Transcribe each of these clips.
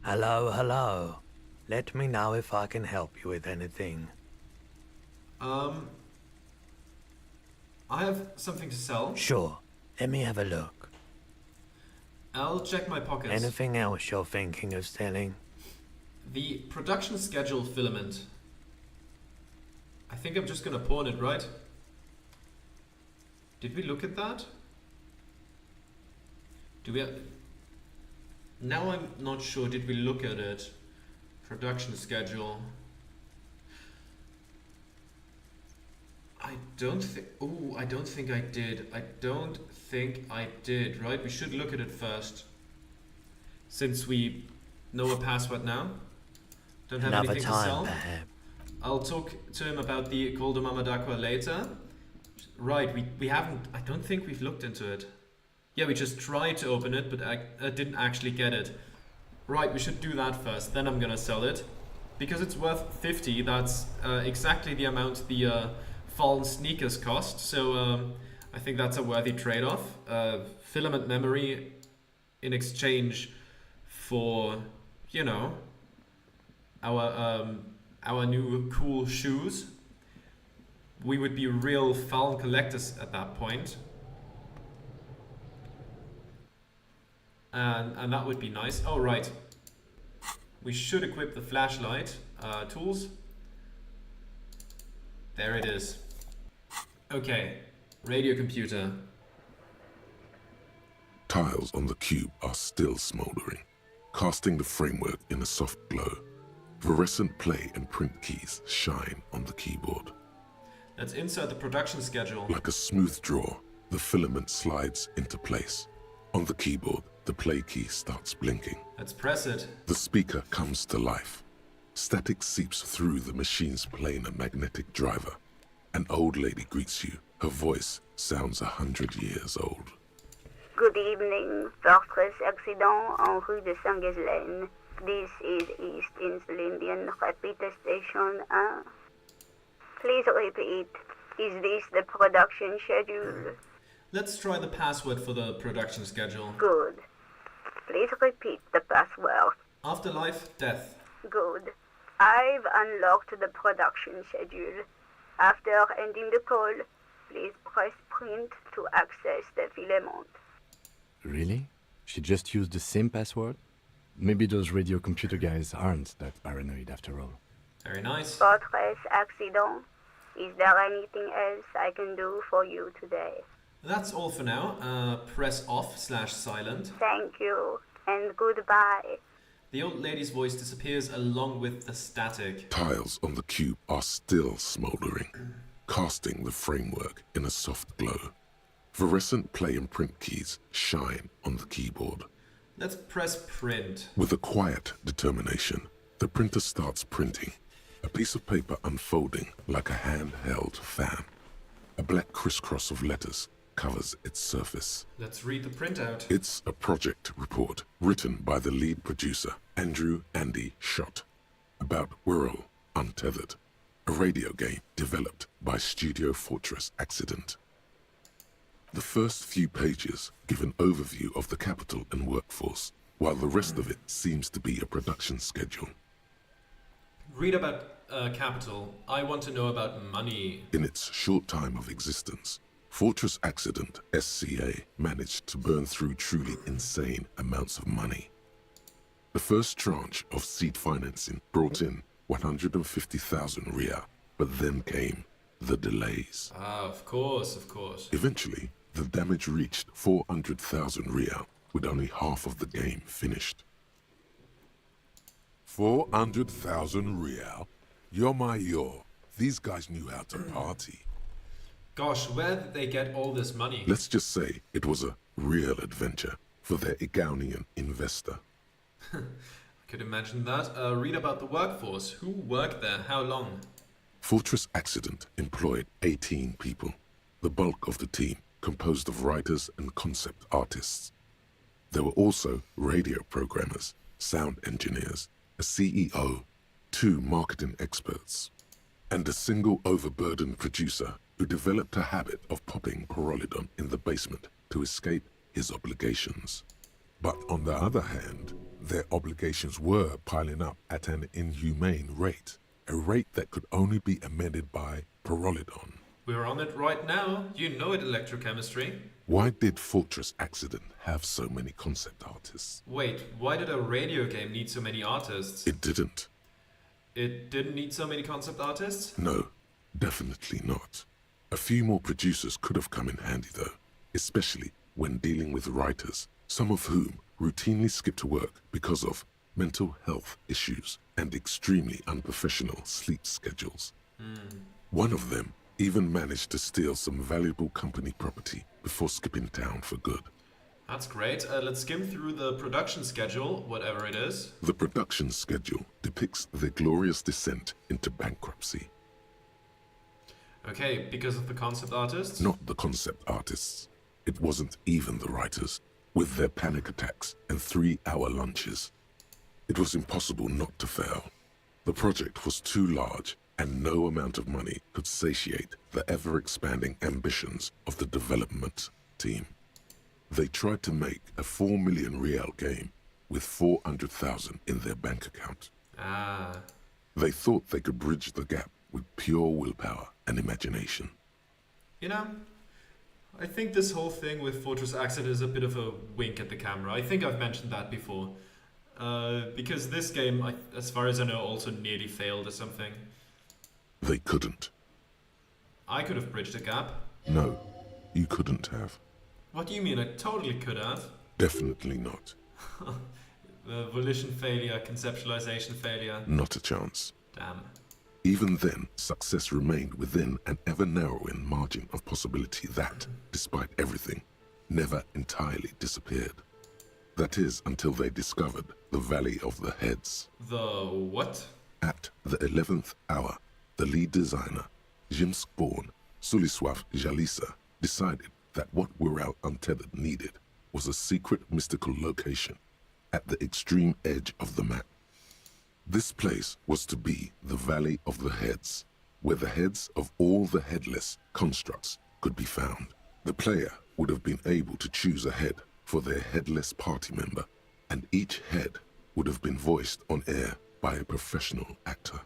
Hello, hello. Let me know if I can help you with anything. Um, I have something to sell. Sure. Let me have a look. I'll check my pockets. Anything else you're thinking of selling? The production schedule filament. I think I'm just gonna pawn it, right? Did we look at that? Do we... Now I'm not sure, did we look at it? Production schedule. I don't think... Oh, I don't think I did. I don't think I did, right? We should look at it first. Since we know a password now. Don't have Another anything to time, sell. perhaps. I'll talk to him about the Golda Mamadakwa later. Right, we haven't... I don't think we've looked into it. Yeah, we just tried to open it, but I didn't actually get it. Right, we should do that first. Then I'm gonna sell it. Because it's worth 50, that's exactly the amount the fallen sneakers cost. So I think that's a worthy trade-off. Filament memory in exchange for, you know, our new cool shoes. We would be real fallen collectors at that point. And that would be nice. Oh, right. We should equip the flashlight tools. There it is. Okay, radio computer. Tiles on the cube are still smoldering, casting the framework in a soft glow. Fluorescent play and print keys shine on the keyboard. Let's insert the production schedule. Like a smooth draw, the filament slides into place. On the keyboard, the play key starts blinking. Let's press it. The speaker comes to life. Static seeps through the machine's planar magnetic driver. An old lady greets you. Her voice sounds 100 years old. Good evening, Fortress Accident en rue de Saint-Ghislaine. This is East Insulindian Repeater Station 1. Please repeat. Is this the production schedule? Let's try the password for the production schedule. Good. Please repeat the password. Afterlife, death. Good. I've unlocked the production schedule. After ending the call, please press print to access the filament. Really? She just used the same password? Maybe those radio computer guys aren't that paranoid after all. Very nice. Fortress Accident. Is there anything else I can do for you today? That's all for now. Press off/silent. Thank you, and goodbye. The old lady's voice disappears along with the static. Tiles on the cube are still smoldering, casting the framework in a soft glow. Fluorescent play and print keys shine on the keyboard. Let's press print. With a quiet determination, the printer starts printing, a piece of paper unfolding like a handheld fan. A black crisscross of letters covers its surface. Let's read the printout. It's a project report written by the lead producer, Andrew Andy Schott, about Whirl Untethered, a radio game developed by Studio Fortress Accident. The first few pages give an overview of the capital and workforce, while the rest of it seems to be a production schedule. Read about capital. I want to know about money. In its short time of existence, Fortress Accident SCA managed to burn through truly insane amounts of money. The first tranche of seed financing brought in 150,000 Riyal, but then came the delays. Ah, of course, of course. Eventually, the damage reached 400,000 Riyal, with only half of the game finished. 400,000 Riyal? Yo. These guys knew how to party. Gosh, where did they get all this money? Let's just say it was a real adventure for their Igaunian investor. I could imagine that. Read about the workforce. Who worked there? How long? Fortress Accident employed 18 people, the bulk of the team composed of writers and concept artists. There were also radio programmers, sound engineers, a CEO, 2 marketing experts, and a single overburdened producer who developed a habit of popping Pyrrolidon in the basement to escape his obligations. But on the other hand, Their obligations were piling up at an inhumane rate, a rate that could only be amended by Pyrrolidon. We're on it right now. You know it, electrochemistry. Why did Fortress Accident have so many concept artists? Wait, why did a radio game need so many artists? It didn't. It didn't need so many concept artists? No, definitely not. A few more producers could have come in handy though, especially when dealing with writers, some of whom routinely skipped work because of mental health issues and extremely unprofessional sleep schedules. One of them even managed to steal some valuable company property before skipping town for good. That's great. Let's skim through the production schedule, whatever it is. The production schedule depicts their glorious descent into bankruptcy. Okay, because of the concept artists? Not the concept artists. It wasn't even the writers, with their panic attacks and 3-hour lunches. It was impossible not to fail. The project was too large, and no amount of money could satiate the ever-expanding ambitions of the development team. They tried to make a 4 million real game with 400,000 in their bank account. Ah. They thought they could bridge the gap with pure willpower and imagination. You know, I think this whole thing with Fortress Accident is a bit of a wink at the camera. I think I've mentioned that before. Because this game, as far as I know, also nearly failed or something. They couldn't. I could have bridged the gap. No, you couldn't have. What do you mean? I totally could have. Definitely not. Volition failure, conceptualization failure. Not a chance. Damn. Even then, success remained within an ever-narrowing margin of possibility that, despite everything, never entirely disappeared. That is, until they discovered the Valley of the Heads. The what? At the 11th hour, the lead designer, Jimsk-born Sulisław Jalisa, decided that what Wirral Untethered needed was a secret mystical location at the extreme edge of the map. This place was to be the Valley of the Heads, where the heads of all the headless constructs could be found. The player would have been able to choose a head for their headless party member, and each head would have been voiced on air by a professional actor.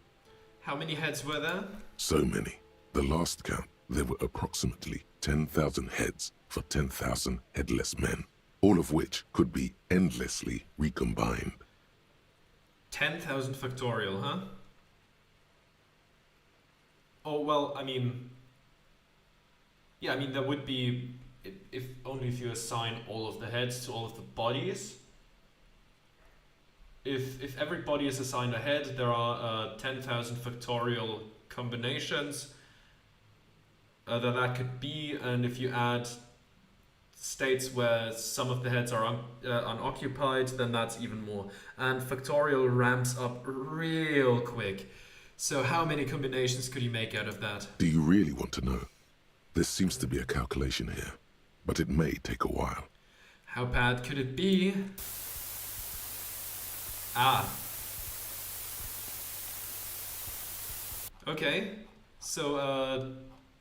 How many heads were there? So many. The last count, there were approximately 10,000 heads for 10,000 headless men, all of which could be endlessly recombined. 10,000 factorial, huh? Oh, well, I mean... Yeah, I mean, there would be... If only if you assign all of the heads to all of the bodies. If every body is assigned a head, there are 10,000 factorial combinations that could be, and if you add states where some of the heads are unoccupied, then that's even more. And factorial ramps up real quick. So how many combinations could you make out of that? Do you really want to know? There seems to be a calculation here, but it may take a while. How bad could it be? Ah. Okay, so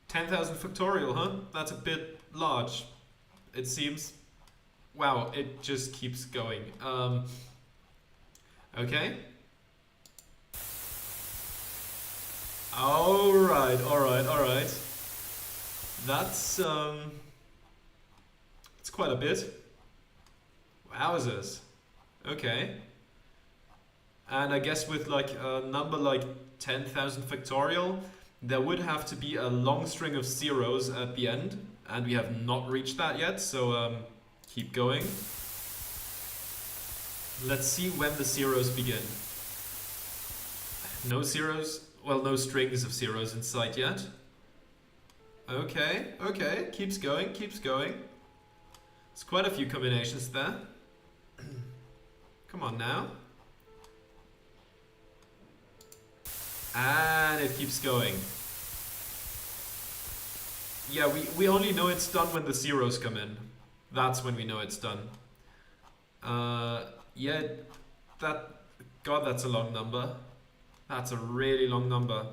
10,000 factorial, huh? That's a bit large, it seems. Wow, it just keeps going. Okay. Alright. That's it's quite a bit. Wowzers. Okay. And I guess with like a number like 10,000 factorial, there would have to be a long string of zeros at the end, and we have not reached that yet, so keep going. Let's see when the zeros begin. No zeros, well, no strings of zeros in sight yet. Okay, keeps going. There's quite a few combinations there. Come on now. And it keeps going. Yeah, we only know it's done when the zeros come in. That's when we know it's done. Yeah, God, that's a long number. That's a really long number.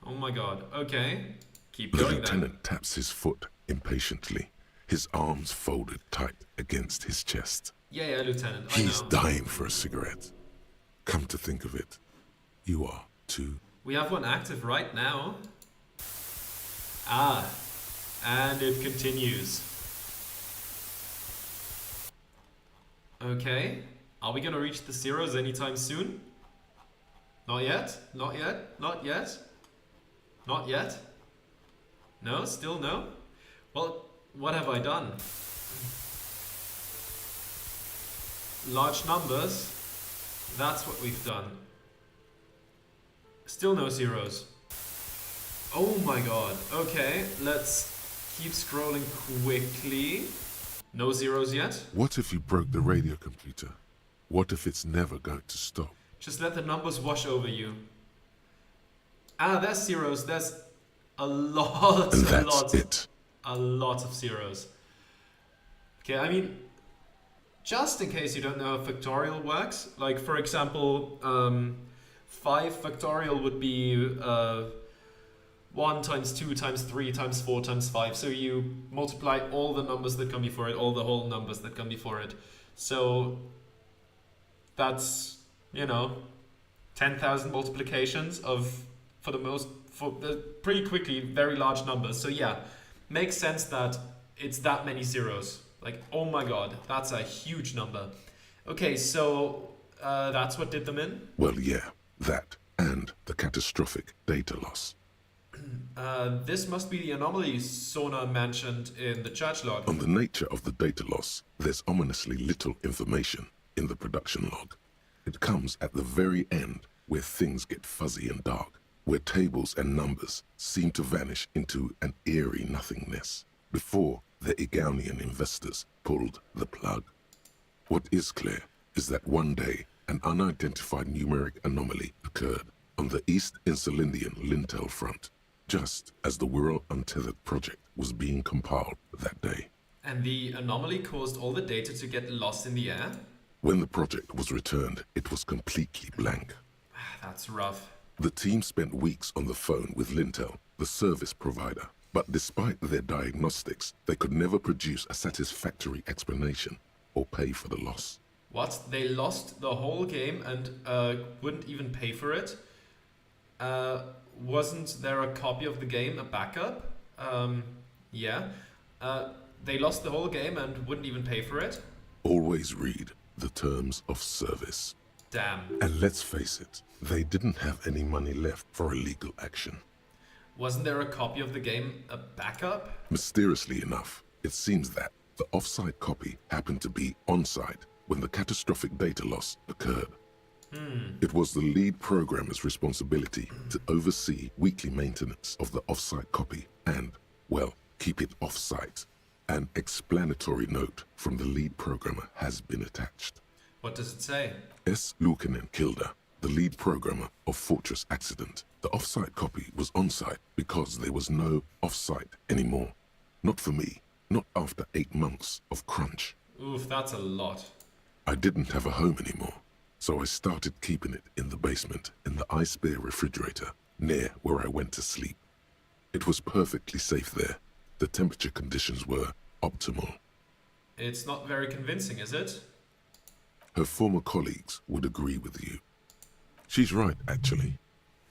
Oh my god. Okay. Keep The going lieutenant taps his foot impatiently, his arms folded tight against his chest. Yeah, Lieutenant, I He's know. dying for a cigarette. Come to think of it, you are too. We have one active right now. Ah, and it continues. Okay, are we gonna reach the zeros anytime soon? Not yet, not yet, not yet, not yet. No, still no? Well, what have I done? Large numbers, that's what we've done. Still no zeros. Oh my god. Okay, let's keep scrolling quickly. No zeros yet. What if you broke the radio computer? What if it's never going to stop? Just let the numbers wash over you. Ah, there's zeros. There's a lot, And a that's lot, it. a lot of zeros. Okay, I mean, just in case you don't know how factorial works, like for example, 5 factorial would be 1 times 2 times 3 times 4 times 5. So you multiply all the numbers that come before it, all the whole numbers that come before it. So that's, 10,000 multiplications of, pretty quickly, very large numbers. So yeah, makes sense that it's that many zeros. Like, oh my god, that's a huge number. Okay, so that's what did them in? Well, yeah, that and the catastrophic data loss. This must be the anomaly Sona mentioned in the church log. On the nature of the data loss, there's ominously little information in the production log. It comes at the very end where things get fuzzy and dark, where tables and numbers seem to vanish into an eerie nothingness before the Igaunian investors pulled the plug. What is clear is that one day an unidentified numeric anomaly occurred on the East Insulindian Lintel front, just as the Wirral Untethered project was being compiled that day. And the anomaly caused all the data to get lost in the air? When the project was returned, it was completely blank. That's rough. The team spent weeks on the phone with Lintel, the service provider, but despite their diagnostics, they could never produce a satisfactory explanation or pay for the loss. What? They lost the whole game and wouldn't even pay for it? Wasn't there a copy of the game, a backup? Yeah. They lost the whole game and wouldn't even pay for it? Always read the terms of service. Damn. And let's face it, they didn't have any money left for illegal action. Wasn't there a copy of the game, a backup? Mysteriously enough, it seems that the off-site copy happened to be on-site when the catastrophic data loss occurred. It was the lead programmer's responsibility to oversee weekly maintenance of the off-site copy and, well, keep it off-site. An explanatory note from the lead programmer has been attached. What does it say? S. Luukinen Kilda, the lead programmer of Fortress Accident. The off-site copy was on-site because there was no off-site anymore. Not for me, not after 8 months of crunch. Oof, that's a lot. I didn't have a home anymore, so I started keeping it in the basement in the ice bear refrigerator near where I went to sleep. It was perfectly safe there. The temperature conditions were optimal. It's not very convincing, is it? Her former colleagues would agree with you. She's right, actually.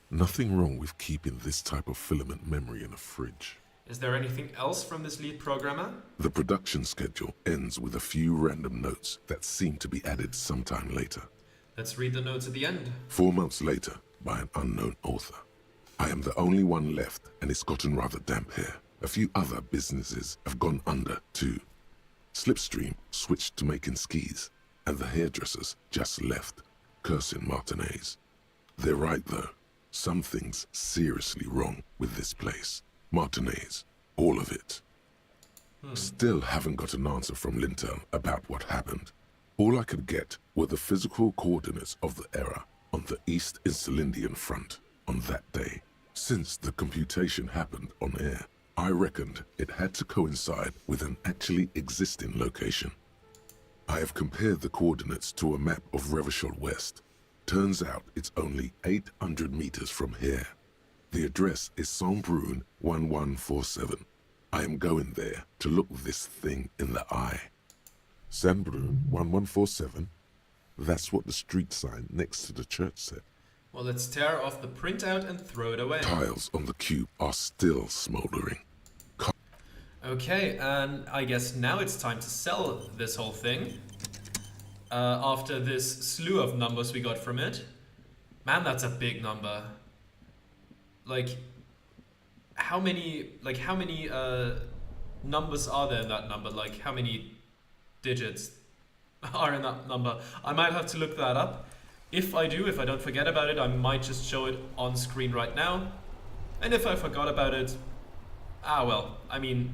Nothing wrong with keeping this type of filament memory in a fridge. Is there anything else from this lead programmer? The production schedule ends with a few random notes that seem to be added sometime later. Let's read the notes at the end. 4 months later, by an unknown author. I am the only one left, and it's gotten rather damp here. A few other businesses have gone under, too. Slipstream switched to making skis, and the hairdressers just left, cursing Martinez. They're right, though. Something's seriously wrong with this place. Martinez, all of it. Still haven't got an answer from Lintel about what happened. All I could get were the physical coordinates of the error on the East Insulindian front on that day. Since the computation happened on air, I reckoned it had to coincide with an actually existing location. I have compared the coordinates to a map of Revachol West. Turns out it's only 800 meters from here. The address is Saint-Brun 1147. I am going there to look this thing in the eye. Sandbrun 1147? That's what the street sign next to the church said. Well, let's tear off the printout and throw it away. Tiles on the cube are still smoldering. Okay, and I guess now it's time to sell this whole thing. After this slew of numbers we got from it. Man, that's a big number. Like, how many numbers are there in that number? Like, how many digits are in that number? I might have to look that up. If I don't forget about it, I might just show it on screen right now. And if I forgot about it, well, I mean,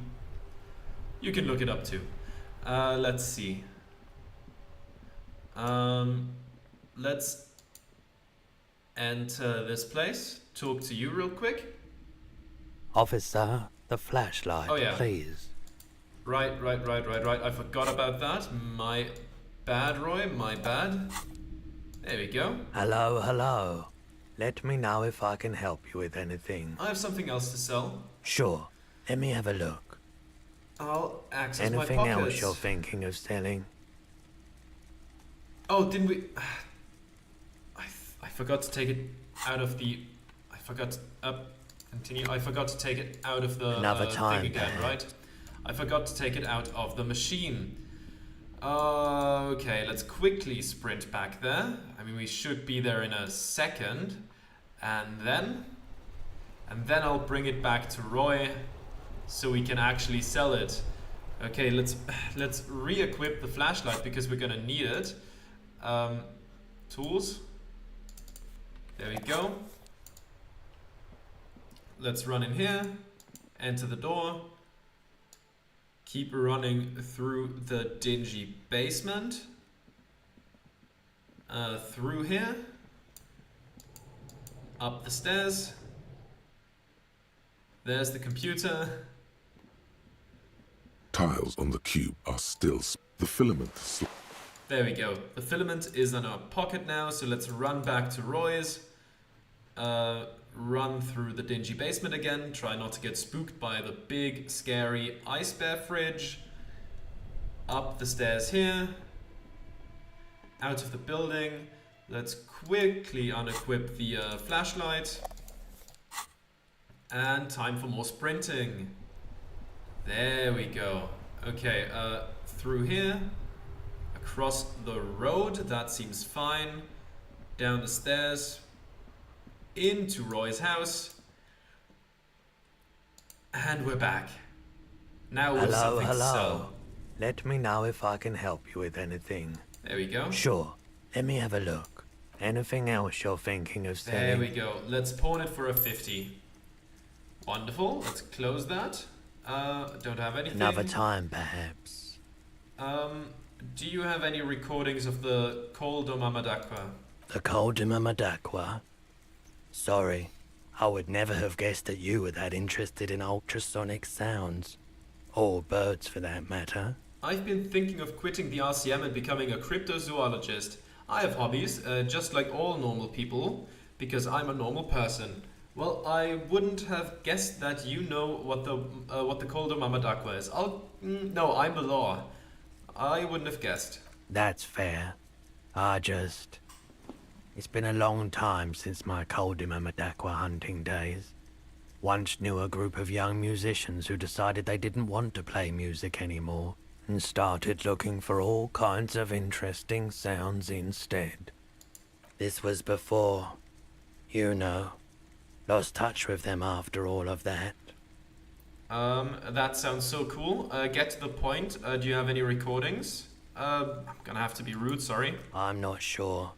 you can look it up too. Let's see. Let's enter this place. Talk to you real quick. Officer, the flashlight, Oh, yeah. please. Right. I forgot about that. My bad, Roy. My bad. There we go. Hello. Let me know if I can help you with anything. I have something else to sell. Sure. Let me have a look. I'll access Anything my else pockets. you're thinking of selling? Oh, didn't we? I forgot to take it out of the. Continue. I forgot to take it out of the Another time, thing again, right? I forgot to take it out of the machine. Okay, let's quickly sprint back there. I mean, we should be there in a second, and then I'll bring it back to Roy, so we can actually sell it. Okay, let's re-equip the flashlight because we're gonna need it. Tools. There we go. Let's run in here. Enter the door. Keep running through the dingy basement. Through here. Up the stairs. There's the computer. Tiles on the cube are still the filament. There we go. The filament is in our pocket now, so let's run back to Roy's. Run through the dingy basement again. Try not to get spooked by the big, scary ice bear fridge. Up the stairs here. Out of the building. Let's quickly unequip the flashlight. And time for more sprinting. There we go. Okay, through here. Across the road, that seems fine. Down the stairs. Into Roy's house. And we're back. Now we have something to sell. Let me know if I can help you with anything. There we go. Sure. Let me have a look. Anything else you're thinking of selling? There we go. Let's pawn it for a 50. Wonderful. Let's close that. Don't have anything. Another time, perhaps. Do you have any recordings of the Col do Mamadaqua? The Col de Mamadaqua? Sorry, I would never have guessed that you were that interested in ultrasonic sounds. Or birds, for that matter. I've been thinking of quitting the RCM and becoming a cryptozoologist. I have hobbies, just like all normal people, because I'm a normal person. Well, I wouldn't have guessed that you know what the Col do Mamadaqua is. No, I'm the law. I wouldn't have guessed. That's fair. It's been a long time since my Col de Mamadaqua hunting days. Once knew a group of young musicians who decided they didn't want to play music anymore and started looking for all kinds of interesting sounds instead. This was before, lost touch with them after all of that. That sounds so cool. Get to the point. Do you have any recordings? I'm gonna have to be rude, sorry. I'm not sure.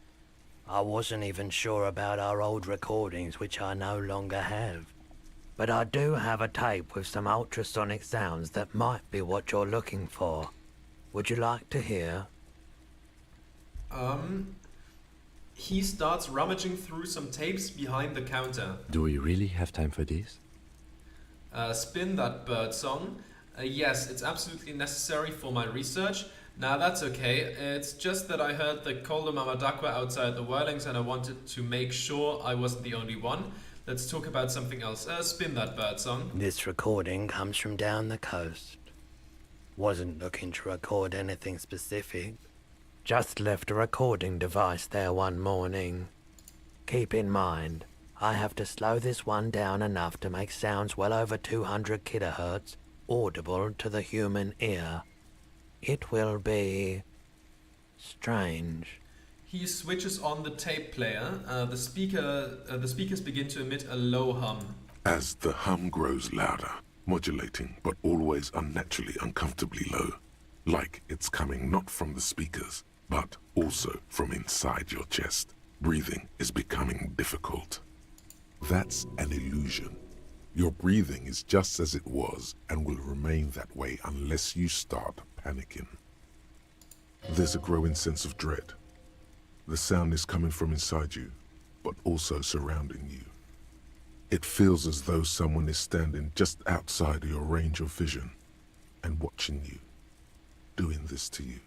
I wasn't even sure about our old recordings, which I no longer have. But I do have a tape with some ultrasonic sounds that might be what you're looking for. Would you like to hear? He starts rummaging through some tapes behind the counter. Do we really have time for this? Spin that bird song. Yes, it's absolutely necessary for my research. Now that's okay. It's just that I heard the Col de Mamadaqua outside the Whirlings and I wanted to make sure I wasn't the only one. Let's talk about something else. Spin that bird song. This recording comes from down the coast. Wasn't looking to record anything specific. Just left a recording device there one morning. Keep in mind, I have to slow this one down enough to make sounds well over 200 kilohertz audible to the human ear. It will be strange. He switches on the tape player. The speakers begin to emit a low hum. As the hum grows louder, modulating but always unnaturally uncomfortably low, like it's coming not from the speakers, but also from inside your chest. Breathing is becoming difficult. That's an illusion. Your breathing is just as it was and will remain that way unless you start panicking. There's a growing sense of dread. The sound is coming from inside you, but also surrounding you. It feels as though someone is standing just outside of your range of vision and watching you, doing this to you.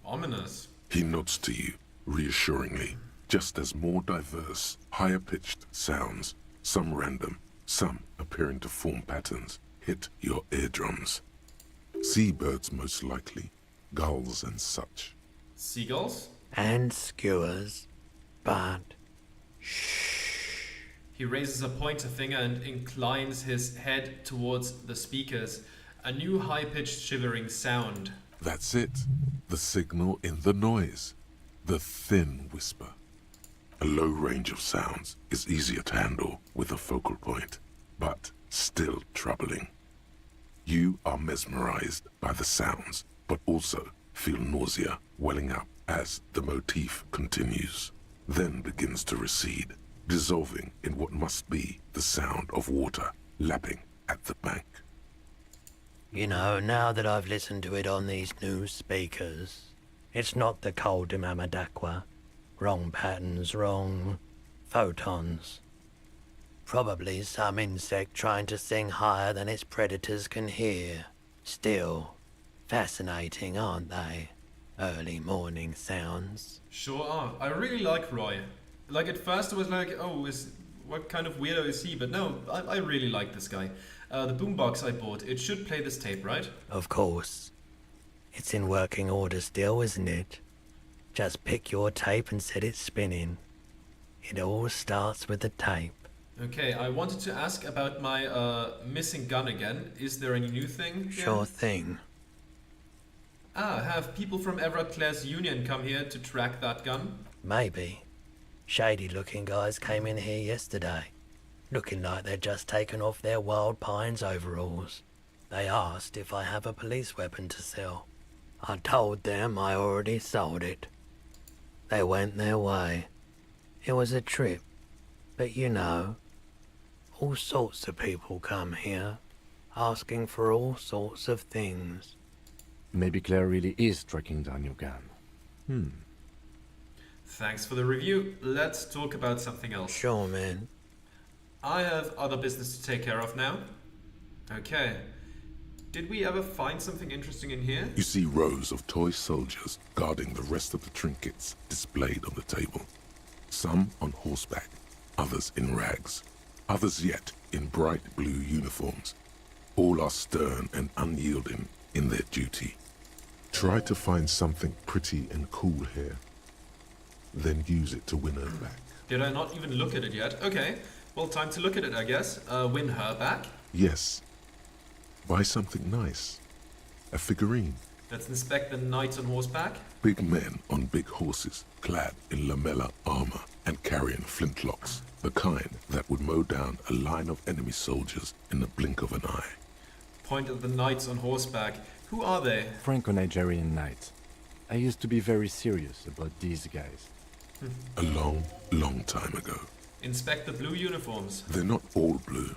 Ominous. He nods to you, reassuringly, just as more diverse, higher-pitched sounds, some random, some appearing to form patterns, hit your eardrums. Seabirds most likely, gulls and such. Seagulls? And skewers, but He raises a pointer finger and inclines his head towards the speakers. A new high-pitched shivering sound. That's it. The signal in the noise. The thin whisper. A low range of sounds is easier to handle with a focal point, but still troubling. You are mesmerized by the sounds, but also feel nausea welling up as the motif continues, then begins to recede, dissolving in what must be the sound of water lapping at the bank. you know, now that I've listened to it on these new speakers, it's not the cold Mamadakwa. Wrong patterns, wrong photons. Probably some insect trying to sing higher than its predators can hear. Still, fascinating, aren't they? Early morning sounds. Sure are. I really like Roy. Like at first I was like, oh, what kind of weirdo is he? But no, I really like this guy. The boombox I bought, it should play this tape, right? Of course. It's in working order still, isn't it? Just pick your tape and set it spinning. It all starts with the tape. Okay, I wanted to ask about my missing gun again. Is there any new thing here? Sure thing. Have people from Everett Clare's union come here to track that gun? Maybe. Shady looking guys came in here yesterday, looking like they'd just taken off their Wild Pines overalls. They asked if I have a police weapon to sell. I told them I already sold it. They went their way. It was a trip, but you know, all sorts of people come here, asking for all sorts of things. Maybe Claire really is tracking down your gun. Thanks for the review. Let's talk about something else. Sure, man. I have other business to take care of now. Okay. Did we ever find something interesting in here? You see rows of toy soldiers guarding the rest of the trinkets displayed on the table. Some on horseback, others in rags, others yet in bright blue uniforms. All are stern and unyielding in their duty. Try to find something pretty and cool here, then use it to win her back. Did I not even look at it yet? Okay. Well, time to look at it, I guess. Win her back. Yes. Buy something nice. A figurine. Let's inspect the knights on horseback. Big men on big horses, clad in lamella armor and carrying flintlocks, the kind that would mow down a line of enemy soldiers in the blink of an eye. Point at the knights on horseback. Who are they? Franco-Nigerian knights. I used to be very serious about these guys. A long, long time ago. Inspect the blue uniforms. They're not all blue.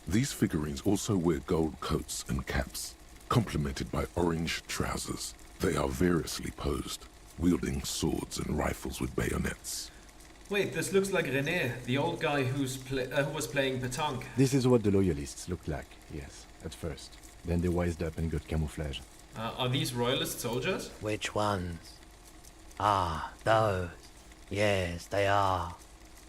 These figurines also wear gold coats and caps, complemented by orange trousers. They are variously posed, wielding swords and rifles with bayonets. Wait, this looks like René, the old guy who was playing petanque. This is what the loyalists looked like, yes, at first. Then they wised up and got camouflage. Are these royalist soldiers? Which ones? Ah, those. Yes, they are.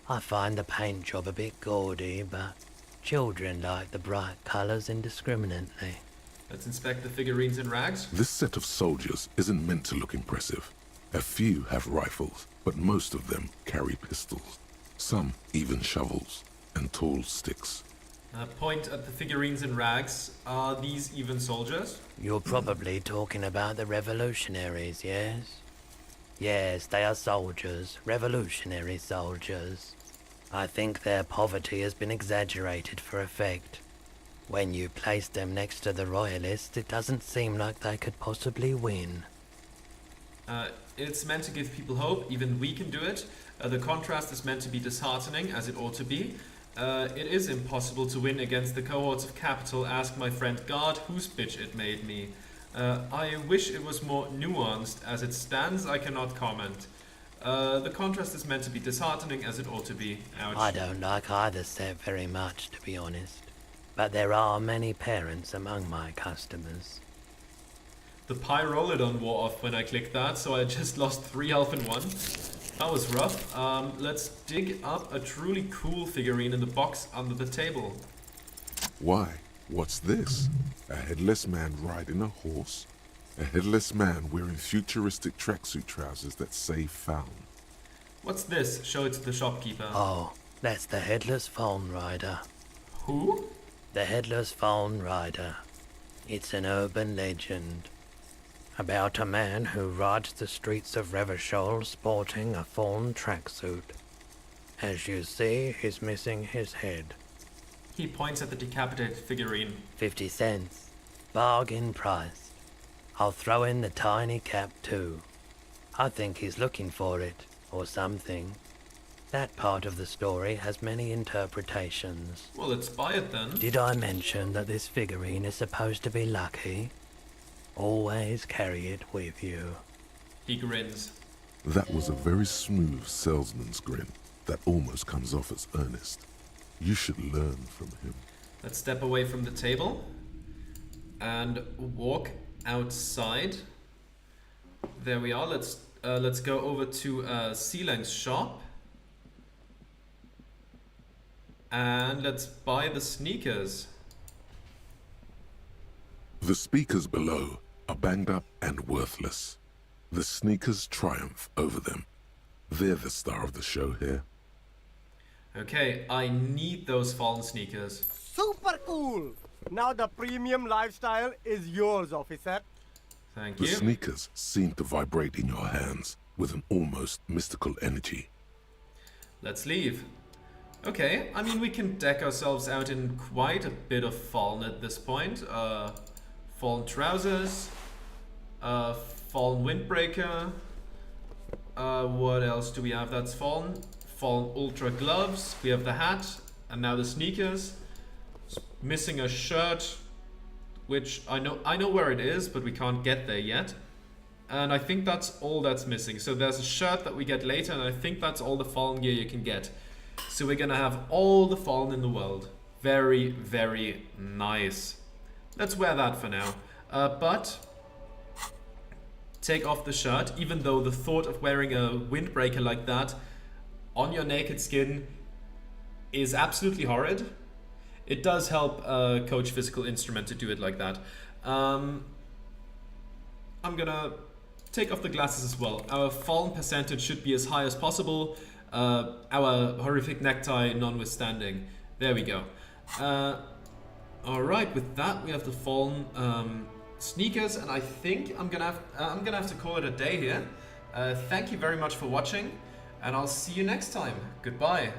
I find the paint job a bit gaudy, but children like the bright colours indiscriminately. Let's inspect the figurines in rags. This set of soldiers isn't meant to look impressive. A few have rifles, but most of them carry pistols. Some even shovels and tall sticks. Point at the figurines in rags. Are these even soldiers? You're probably talking about the revolutionaries, yes? Yes, they are soldiers, revolutionary soldiers. I think their poverty has been exaggerated for effect. When you place them next to the royalists, it doesn't seem like they could possibly win. It's meant to give people hope, even we can do it. The contrast is meant to be disheartening, as it ought to be. It is impossible to win against the cohorts of capital, ask my friend God, whose bitch it made me. I wish it was more nuanced. As it stands, I cannot comment. The contrast is meant to be disheartening, as it ought to be. Ouch. I don't like either set very much, to be honest. But there are many parents among my customers. The Pyrolodon wore off when I clicked that, so I just lost 3 health in 1. That was rough. Let's dig up a truly cool figurine in the box under the table. Why? What's this? A headless man riding a horse? A headless man wearing futuristic tracksuit trousers that say found. What's this? Show it to the shopkeeper. Oh, that's the Headless Phone Rider. Who? The Headless Phone Rider. It's an urban legend about a man who rides the streets of Revachol sporting a fawn tracksuit. As you see, he's missing his head. He points at the decapitated figurine. 50 cents. Bargain price. I'll throw in the tiny cap too. I think he's looking for it, or something. That part of the story has many interpretations. Well, let's buy it then. Did I mention that this figurine is supposed to be lucky? Always carry it with you. He grins. That was a very smooth salesman's grin that almost comes off as earnest. You should learn from him. Let's step away from the table and walk outside. There we are. Let's go over to Sealang's shop. And let's buy the sneakers. The speakers below are banged up and worthless. The sneakers triumph over them. They're the star of the show here. Okay, I need those fallen sneakers. Super cool! Now the premium lifestyle is yours, officer. Thank The you. sneakers seem to vibrate in your hands with an almost mystical energy. Let's leave. Okay, I mean we can deck ourselves out in quite a bit of fallen at this point. Fallen trousers, fallen windbreaker. What else do we have that's fallen? Fallen ultra gloves. We have the hat, and now the sneakers. Missing a shirt, which I know where it is, but we can't get there yet. And I think that's all that's missing. So there's a shirt that we get later, and I think that's all the fallen gear you can get. So we're gonna have all the fallen in the world. Very, very nice. Let's wear that for now. But take off the shirt, even though the thought of wearing a windbreaker like that on your naked skin is absolutely horrid. It does help Coach Physical Instrument to do it like that. I'm gonna take off the glasses as well. Our fallen percentage should be as high as possible. Our horrific necktie notwithstanding. There we go. Alright, with that we have the fallen sneakers, and I think I'm gonna have to call it a day here. Thank you very much for watching, and I'll see you next time. Goodbye.